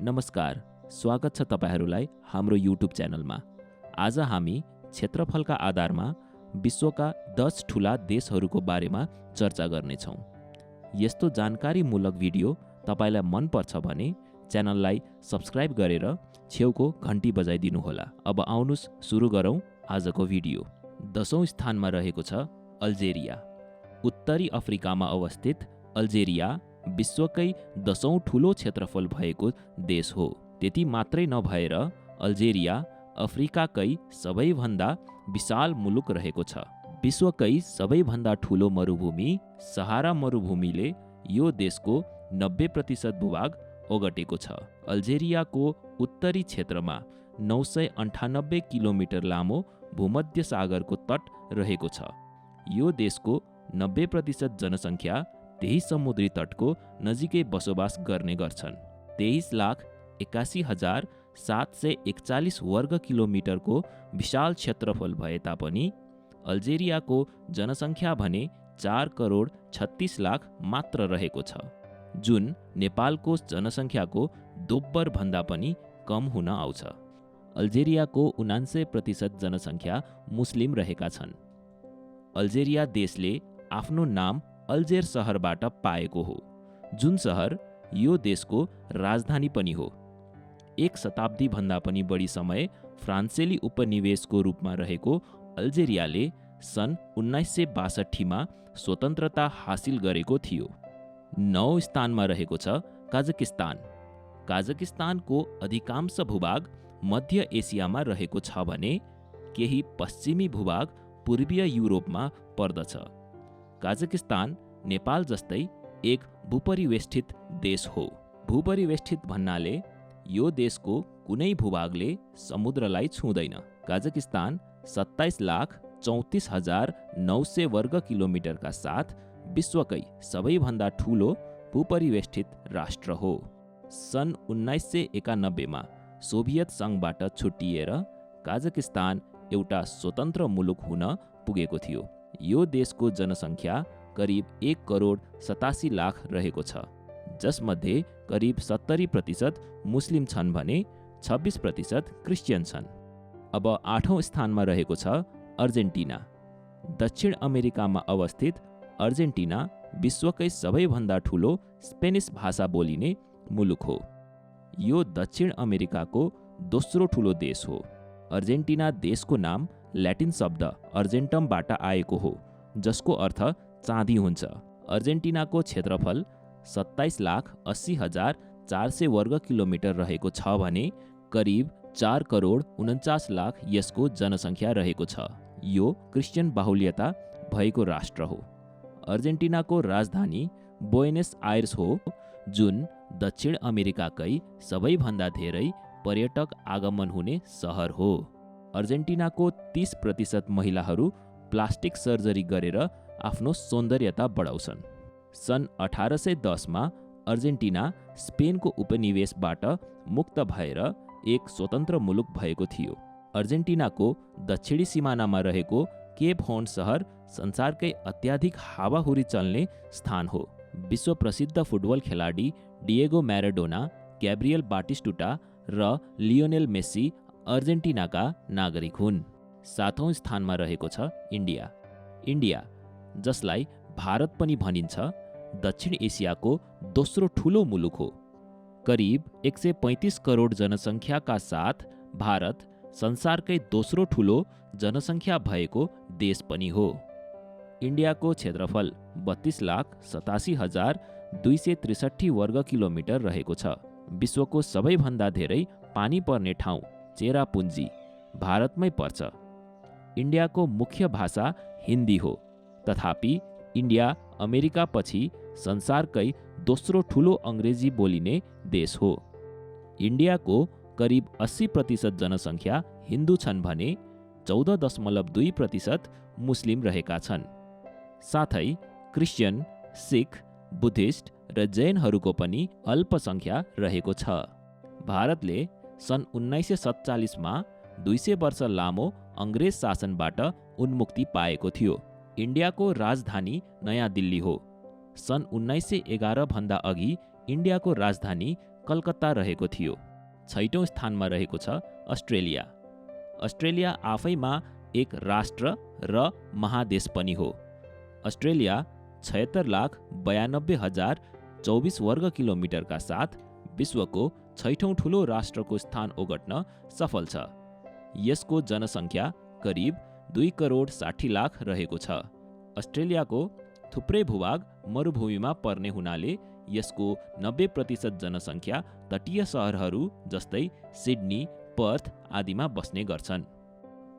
नमस्कार, स्वागत छ तपाईहरूलाई हाम्रो युट्युब च्यानलमा। आज हामी क्षेत्रफलका आधारमा विश्वका 10 ठूला देशहरूको बारेमा चर्चा गर्नेछौँ। यस्तो जानकारीमूलक भिडियो तपाईलाई मन पर्छ भने च्यानललाई सब्स्क्राइब गरेर छेउको घण्टी बजाइदिनुहोला। अब आउनुस् सुरु गरौँ आजको भिडियो। 10औं स्थानमा रहेको छ अल्जेरिया। उत्तरी अफ्रिकामा अवस्थित अल्जेरिया विश्वकै 10औं ठूलो क्षेत्रफल भएको देश हो। त्यति मात्रै नभएर अल्जेरिया अफ्रिकाकै सबैभन्दा विशाल मुलुक रहेको छ। विश्वकै सबैभन्दा ठूलो मरुभूमि सहारा मरुभूमिले यो देशको 90% भूभाग ओगटेको छ। अल्जेरियाको उत्तरी क्षेत्रमा 998 किलोमिटर लामो भूमध्य सागरको तट रहेको छ। यो देशको 90% जनसङ्ख्या त्यही समुद्री तटको नजिकै बसोबास गर्ने गर्छन्। 23,81,741 वर्ग किलोमिटरको विशाल क्षेत्रफल भए तापनि अल्जेरियाको जनसङ्ख्या भने 4,36,00,000 मात्र रहेको छ, जुन नेपालको जनसङ्ख्याको दोब्बर भन्दा पनि कम हुन आउँछ। अल्जेरियाको 79% जनसङ्ख्या मुस्लिम रहेका छन्। अल्जेरिया देशले आफ्नो नाम अल्जेर सहरबाट पाएको हो, जुन सहर यो देशको राजधानी पनि हो। 1 शताब्दी भन्दा पनि बढी समय फ्रान्सेली उपनिवेशको रूपमा रहेको अल्जेरियाले सन् 1962 मा स्वतन्त्रता हासिल गरेको थियो। 9औं स्थानमा रहेको छ काजाकिस्तान। काजाकिस्तानको अधिकांश भूभाग मध्य एसियामा रहेको छ भने केही पश्चिमी भूभाग पूर्वीय युरोपमा पर्दछ। काजाकिस्तान नेपाल जस्तै एक भूपरिवेष्ठित देश हो। भूपरिवेष्ठित भन्नाले यो देशको कुनै भूभागले समुद्रलाई छुँदैन। काजाकिस्तान 27,34,900 वर्ग किलोमिटरका साथ विश्वकै सबैभन्दा ठूलो भूपरिवेष्ठित राष्ट्र हो। सन् 1991 मा सोभियत सङ्घबाट छुट्टिएर काजाकिस्तान एउटा स्वतन्त्र मुलुक हुन पुगेको थियो। यो देशको जनसङ्ख्या करिब 1,87,00,000 रहेको छ, जसमध्ये करिब 70% मुस्लिम छन् भने 26% क्रिस्चियन छन्। अब 8औं स्थानमा रहेको छ अर्जेन्टिना। दक्षिण अमेरिकामा अवस्थित अर्जेन्टिना विश्वकै सबैभन्दा ठूलो स्पेनिस भाषा बोलिने मुलुक हो। यो दक्षिण अमेरिकाको दोस्रो ठूलो देश हो। अर्जेन्टिना देशको नाम ल्याटिन शब्द अर्जेन्टमबाट आएको हो, जसको अर्थ चाँदी हुन्छ। अर्जेन्टिनाको क्षेत्रफल 27,80,400 वर्ग किलोमिटर रहेको छ भने करिब 4,49,00,000 यसको जनसङ्ख्या रहेको छ। यो क्रिस्चियन बाहुल्यता भएको राष्ट्र हो। अर्जेन्टिनाको राजधानी बुएनस आयर्स हो, जुन दक्षिण अमेरिकाकै सबैभन्दा धेरै पर्यटक आगमन हुने सहर हो। अर्जेन्टिनाको 30% महिलाहरू प्लास्टिक सर्जरी गरेर आफ्नो सौन्दर्यता बढाउँछन्। सन् 1810 मा अर्जेन्टिना स्पेनको उपनिवेशबाट मुक्त भएर एक स्वतन्त्र मुलुक भएको थियो। अर्जेन्टिनाको दक्षिणी सिमानामा रहेको केप होर्न सहर संसारकै अत्याधिक हावाहुरी चल्ने स्थान हो। विश्व प्रसिद्ध फुटबल खेलाडी डिएगो म्याराडोना, ग्याब्रियल बाटिस्टुटा र लियोनेल मेस्सी अर्जेन्टिनाका नागरिक हुन्। 7औं स्थानमा रहेको छ इन्डिया। इन्डिया, जसलाई भारत पनि भनिन्छ, दक्षिण एसियाको दोस्रो ठूलो मुलुक हो। करिब 135 करोड जनसङ्ख्याका साथ भारत संसारकै दोस्रो ठूलो जनसङ्ख्या भएको देश पनि हो। इन्डियाको क्षेत्रफल 32,87,263 वर्ग किलोमिटर रहेको छ। विश्वको सबैभन्दा धेरै पानी पर्ने ठाउँ चेरापुन्जी भारतमै पर्छ। इन्डियाको मुख्य भाषा हिन्दी हो, तथापि इन्डिया अमेरिकापछि संसारकै दोस्रो ठूलो अङ्ग्रेजी बोलिने देश हो। इन्डियाको करिब 80% जनसङ्ख्या हिन्दू छन् भने 14.2% मुस्लिम रहेका छन्। साथै क्रिस्चियन, सिख, बुद्धिस्ट र जैनहरूको पनि अल्पसङ्ख्या रहेको छ। भारतले सन् 1947 मा 200 वर्ष लामो अङ्ग्रेज शासनबाट उन्मुक्ति पाएको थियो। इन्डियाको राजधानी नयाँ दिल्ली हो। सन् 1911 भन्दा अघि इन्डियाको राजधानी कलकत्ता रहेको थियो। 6औं स्थानमा रहेको छ अस्ट्रेलिया। अस्ट्रेलिया आफैमा एक राष्ट्र र महादेश पनि हो। अस्ट्रेलिया 76,92,024 वर्ग किलोमिटरका साथ विश्वको 6औं ठूलो राष्ट्रको स्थान ओगट्न सफल छ। यसको जनसङ्ख्या करिब 2,60,00,000 रहेको छ। अस्ट्रेलियाको थुप्रै भूभाग मरुभूमिमा पर्ने हुनाले यसको 90% जनसङ्ख्या तटीय सहरहरू जस्तै सिडनी, पर्थ आदिमा बस्ने गर्छन्।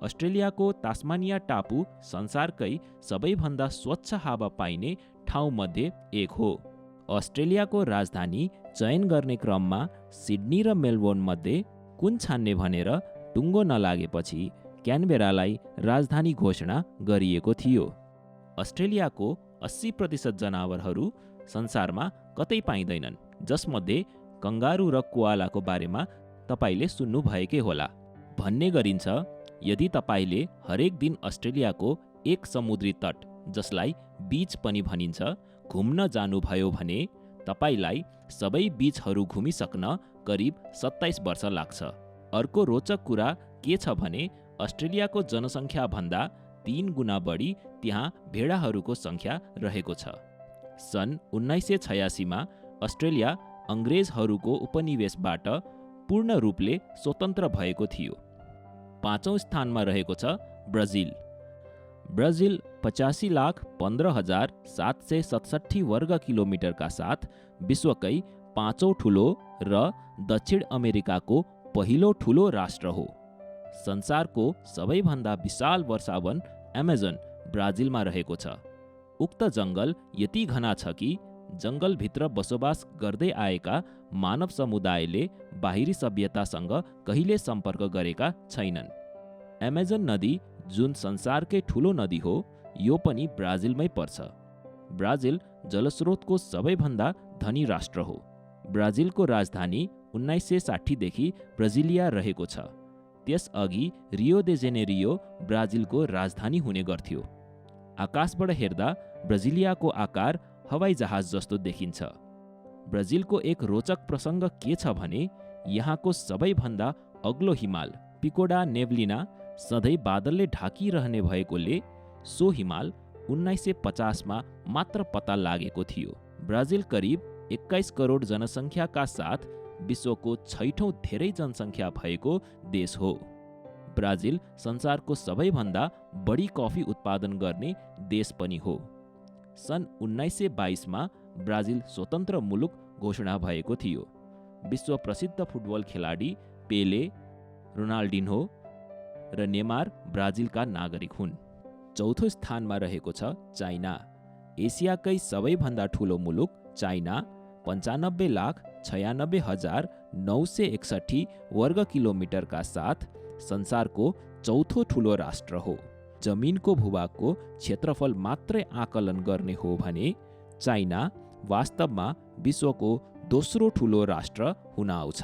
अस्ट्रेलियाको तास्मानिया टापु संसारकै सबैभन्दा स्वच्छ हावा पाइने ठाउँमध्ये एक हो। अस्ट्रेलियाको राजधानी चयन गर्ने क्रममा सिडनी र मेलबोर्न मध्ये कुन छान्ने भनेर टुङ्गो नलागेपछि क्यानबेरालाई राजधानी घोषणा गरिएको थियो। अस्ट्रेलियाको 80% जनावरहरू संसारमा कतै पाइँदैनन्, जसमध्ये कंगारू र कोआलाको बारेमा तपाईले सुन्नुभएकै होला। भन्ने गरिन्छ यदि तपाईले हरेक दिन अस्ट्रेलियाको एक समुद्री तट, जसलाई बीच पनि भनिन्छ, घुम्न जानुभयो भने तपाईलाई सबै बीचहरू घुमिसक्न करिब 27 वर्ष लाग्छ। अर्को रोचक कुरा के छ भने अस्ट्रेलियाको जनसङ्ख्या भन्दा 3 गुणा बढी त्यहाँ भेडाहरूको सङ्ख्या रहेको छ। सन् 1986 मा अस्ट्रेलिया अङ्ग्रेजहरूको उपनिवेशबाट पूर्ण रूपले स्वतन्त्र भएको थियो। 5औं स्थानमा रहेको छ ब्राजिल। ब्राजिल 85,15,767 वर्ग किलोमिटरका साथ विश्वकै 5औं ठूलो र दक्षिण अमेरिकाको पहिलो ठूलो राष्ट्र हो। संसारको सबैभन्दा विशाल वर्षावन एमाजोन ब्राजिलमा रहेको छ। उक्त जङ्गल यति घना छ कि जङ्गलभित्र बसोबास गर्दै आएका मानव समुदायले बाहिरी सभ्यतासँग कहिले सम्पर्क गरेका छैनन्। एमाजोन नदी जुन संसारकै ठूलो नदी हो, यो पनि ब्राजिलमै पर्छ। ब्राजिल जलस्रोतको सबैभन्दा धनी राष्ट्र हो। ब्राजिलको राजधानी 1960 देखि ब्राजिलिया रहेको छ। त्यसअघि रियो दे जेनेरियो ब्राजिलको राजधानी हुने गर्थ्यो। आकाशबाट हेर्दा ब्राजिलियाको आकार हवाई जहाज जस्तो देखिन्छ। ब्राजिलको एक रोचक प्रसङ्ग के छ भने यहाँको सबैभन्दा अग्लो हिमाल पिको डा नेब्लिना सधैँ बादलले ढाकिरहने भएकोले सो हिमाल 1950 मा मात्र पत्ता लागेको थियो। ब्राजिल करिब 21 करोड जनसङ्ख्याका साथ विश्वको 6औं धेरै जनसङ्ख्या भएको देश हो। ब्राजिल संसारको सबैभन्दा बढी कफी उत्पादन गर्ने देश पनि हो। सन् 1922 मा ब्राजिल स्वतन्त्र मुलुक घोषणा भएको थियो। विश्व प्रसिद्ध फुटबल खेलाडी पेले, रोनाल्डिन्हो र नेमार ब्राजिलका नागरिक हुन्। 4थो स्थानमा रहेको छ चाइना। एसियाकै सबैभन्दा ठूलो मुलुक चाइना 95,96,961 वर्ग किलोमिटरका साथ संसारको 4थो ठूलो राष्ट्र हो। जमिनको भूभागको क्षेत्रफल मात्रै आकलन गर्ने हो भने चाइना वास्तवमा विश्वको दोस्रो ठूलो राष्ट्र हुन आउँछ।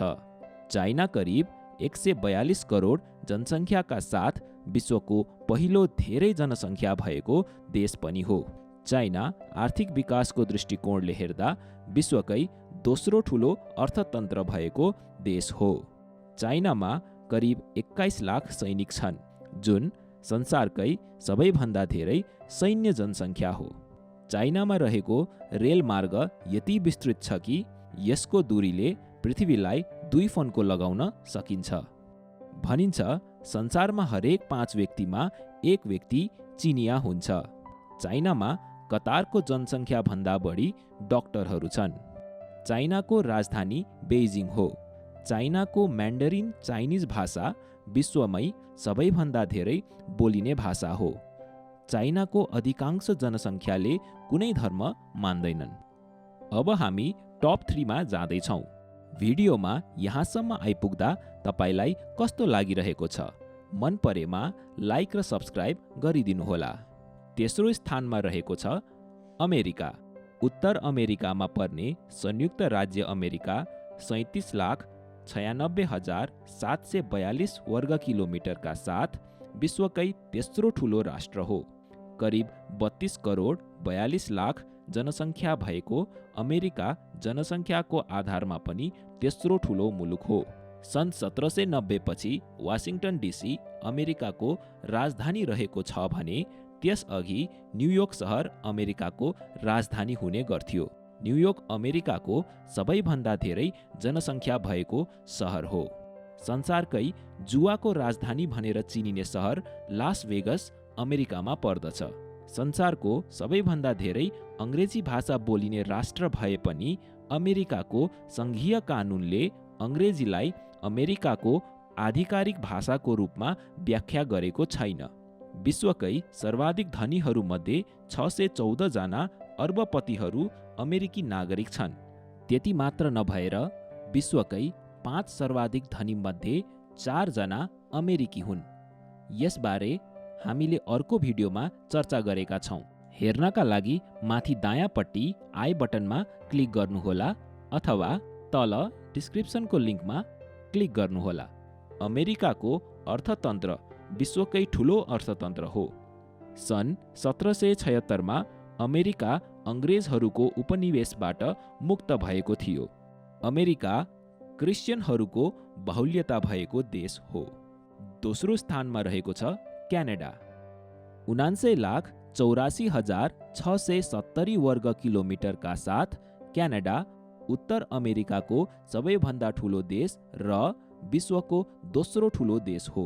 चाइना करिब 142 करोड जनसङ्ख्याका साथ विश्वको पहिलो धेरै जनसङ्ख्या भएको देश पनि हो। चाइना आर्थिक विकासको दृष्टिकोणले हेर्दा विश्वकै दोस्रो ठूलो अर्थतन्त्र भएको देश हो। चाइनामा करिब 21 लाख सैनिक छन्, जुन संसारकै सबैभन्दा धेरै सैन्य जनसङ्ख्या हो। चाइनामा रहेको रेलमार्ग यति विस्तृत छ कि यसको दूरीले पृथ्वीलाई 2 फन्को लगाउन सकिन्छ। भनिन्छ संसारमा हरेक 5 व्यक्तिमा 1 व्यक्ति चिनिया हुन्छ। चाइनामा कतारको जनसङ्ख्या भन्दा बढी डाक्टरहरू छन्। चाइनाको राजधानी बेइजिङ हो। चाइनाको म्यान्डरिन चाइनिज भाषा विश्वमै सबैभन्दा धेरै बोलिने भाषा हो। चाइनाको अधिकांश जनसङ्ख्याले कुनै धर्म मान्दैनन्। अब हामी टप 3 मा जाँदैछौँ। भिडियोमा यहाँसम्म आइपुग्दा तपाईलाई कस्तो लागिरहेको छ? मन परेमा लाइक र सब्स्क्राइब गरिदिनुहोला। तेस्रो स्थानमा रहेको छ अमेरिका। उत्तर अमेरिकामा पर्ने संयुक्त राज्य अमेरिका 37,96,742 वर्ग किलोमिटरका साथ विश्वकै तेस्रो ठूलो राष्ट्र हो। करिब 32 करोड 42 लाख जनसङ्ख्या भएको अमेरिका जनसङ्ख्याको आधारमा पनि तेस्रो ठुलो मुलुक हो। सन् 1790 पछि वासिङटन डिसी अमेरिकाको राजधानी रहेको छ भने त्यसअघि न्युयोर्क सहर अमेरिकाको राजधानी हुने गर्थ्यो। न्युयोर्क अमेरिकाको सबैभन्दा धेरै जनसङ्ख्या भएको सहर हो। संसारकै जुवाको राजधानी भनेर चिनिने सहर लास भेगस अमेरिकामा पर्दछ। संसारको सबैभन्दा धेरै अङ्ग्रेजी भाषा बोलिने राष्ट्र भए पनि अमेरिकाको सङ्घीय कानुनले अङ्ग्रेजीलाई अमेरिकाको आधिकारिक भाषाको रूपमा व्याख्या गरेको छैन। विश्वकै सर्वाधिक धनीहरूमध्ये 614 जना अर्बपतिहरू अमेरिकी नागरिक छन्। त्यति मात्र नभएर विश्वकै 5 सर्वाधिक धनी मध्ये 4 जना अमेरिकी हुन्। यसबारे हामीले अर्को भिडियोमा चर्चा गरेका छौँ। हेर्नका लागि माथि दायाँपट्टि आई बटनमा क्लिक गर्नुहोला अथवा तल डिस्क्रिप्सनको लिङ्कमा क्लिक गर्नुहोला। अमेरिकाको अर्थतन्त्र विश्वकै ठुलो अर्थतन्त्र हो। सन् 1776 मा अमेरिका अङ्ग्रेजहरूको उपनिवेशबाट मुक्त भएको थियो। अमेरिका क्रिस्चियनहरूको बाहुल्यता भएको देश हो। दोस्रो स्थानमा रहेको छ क्यानाडा। 79,84,670 वर्ग किलोमिटरका साथ क्यानाडा उत्तर अमेरिकाको सबैभन्दा ठुलो देश र विश्वको दोस्रो ठुलो देश हो।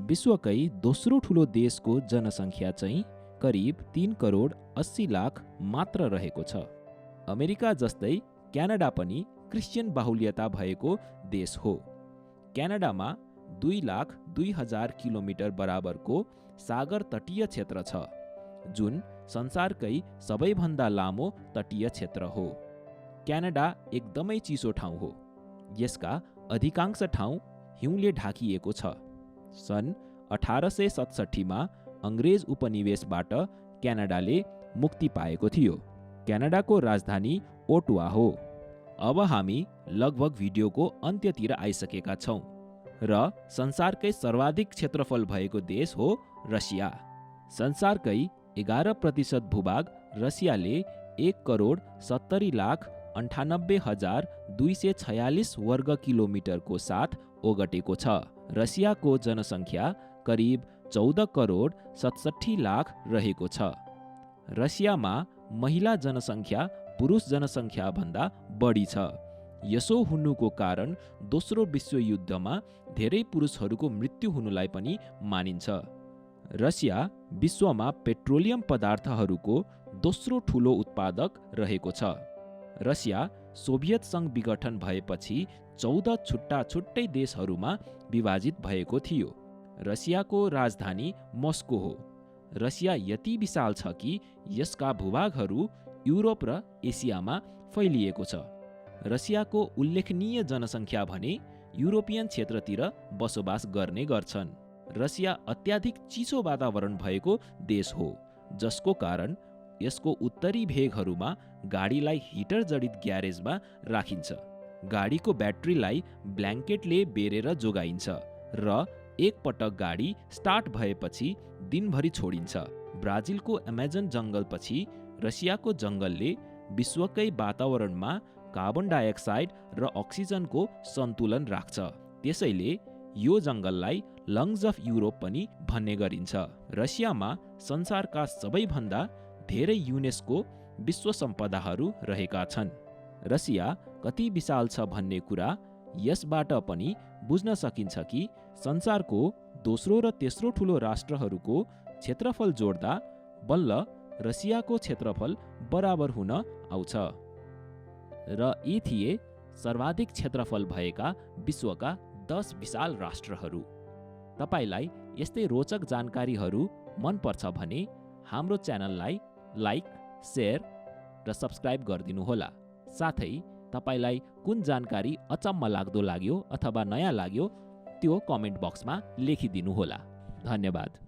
विश्वकै दोस्रो ठुलो देशको जनसङ्ख्या चाहिँ करिब 3,80,00,000 मात्र रहेको छ। अमेरिका जस्तै क्यानाडा पनि क्रिस्चियन बाहुल्यता भएको देश हो। क्यानाडामा 2,02,000 किलोमिटर बराबरको सागर तटीय क्षेत्र छ, जुन संसारकै सबैभन्दा लामो तटीय क्षेत्र हो। क्यानाडा एकदमै चिसो ठाउँ हो। यसका अधिकांश ठाउँ हिउँले ढाकिएको छ। सन् 1867 मा अङ्ग्रेज उपनिवेशबाट क्यानाडाले मुक्ति पाएको थियो। क्यानाडाको राजधानी ओटावा हो। अब हामी लगभग भिडियोको अन्त्यतिर आइसकेका छौँ र संसारकै सर्वाधिक क्षेत्रफल भएको देश हो रसिया। संसारकै 11% भूभाग रसियाले 1,70,98,246 वर्ग किलोमिटरको साथ ओगटेको छ। रसियाको जनसङ्ख्या करिब 14,67,00,000 रहेको छ। रसियामा महिला जनसङ्ख्या पुरुष जनसङ्ख्या भन्दा बढी छ। यसो हुनुको कारण दोस्रो विश्वयुद्धमा धेरै पुरुषहरूको मृत्यु हुनुलाई पनि मानिन्छ। रसिया विश्वमा पेट्रोलियम पदार्थहरूको दोस्रो ठुलो उत्पादक रहेको छ। रसिया सोभियत सङ्घ विघटन भएपछि 14 छुट्टै देशहरूमा विभाजित भएको थियो। रसियाको राजधानी मस्को हो। रसिया यति विशाल छ कि यसका भूभागहरू युरोप र एसियामा फैलिएको छ। रसियाको उल्लेखनीय जनसङ्ख्या भने युरोपियन क्षेत्रतिर बसोबास गर्ने गर्छन्। रसिया अत्याधिक चिसो वातावरण भएको देश हो, जसको कारण यसको उत्तरी भेगहरूमा गाडीलाई हिटर जडित ग्यारेजमा राखिन्छ। गाडीको ब्याट्रीलाई ब्ल्याङ्केटले बेरेर जोगाइन्छ र एक पटक गाडी स्टार्ट भएपछि दिनभरि छोडिन्छ। ब्राजिलको एमाजन जङ्गलपछि रसियाको जङ्गलले विश्वकै वातावरणमा कार्बन डाइअक्साइड र अक्सिजनको सन्तुलन राख्छ। त्यसैले यो जङ्गललाई लङ्स अफ युरोप पनि भन्ने गरिन्छ। रसियामा संसारका सबैभन्दा धेरै युनेस्को विश्व सम्पदाहरू रहेका छन्। रसिया कति विशाल छ भन्ने कुरा यसबाट पनि बुझ्न सकिन्छ कि संसारको दोस्रो र तेस्रो ठुलो राष्ट्रहरूको क्षेत्रफल जोड्दा बल्ल रसियाको क्षेत्रफल बराबर हुन आउँछ। र यी थिए सर्वाधिक क्षेत्रफल भएका विश्वका 10 विशाल राष्ट्रहरू। तपाईलाई यस्तै रोचक जानकारीहरू मन पर्छ भने हाम्रो च्यानललाई लाइक, शेयर र सब्स्क्राइब गरिदिनुहोला। साथै तपाईलाई कुन जानकारी अचम्म लाग्दो लाग्यो अथवा नयाँ लाग्यो त्यो कमेन्ट बक्समा लेखिदिनुहोला। धन्यवाद।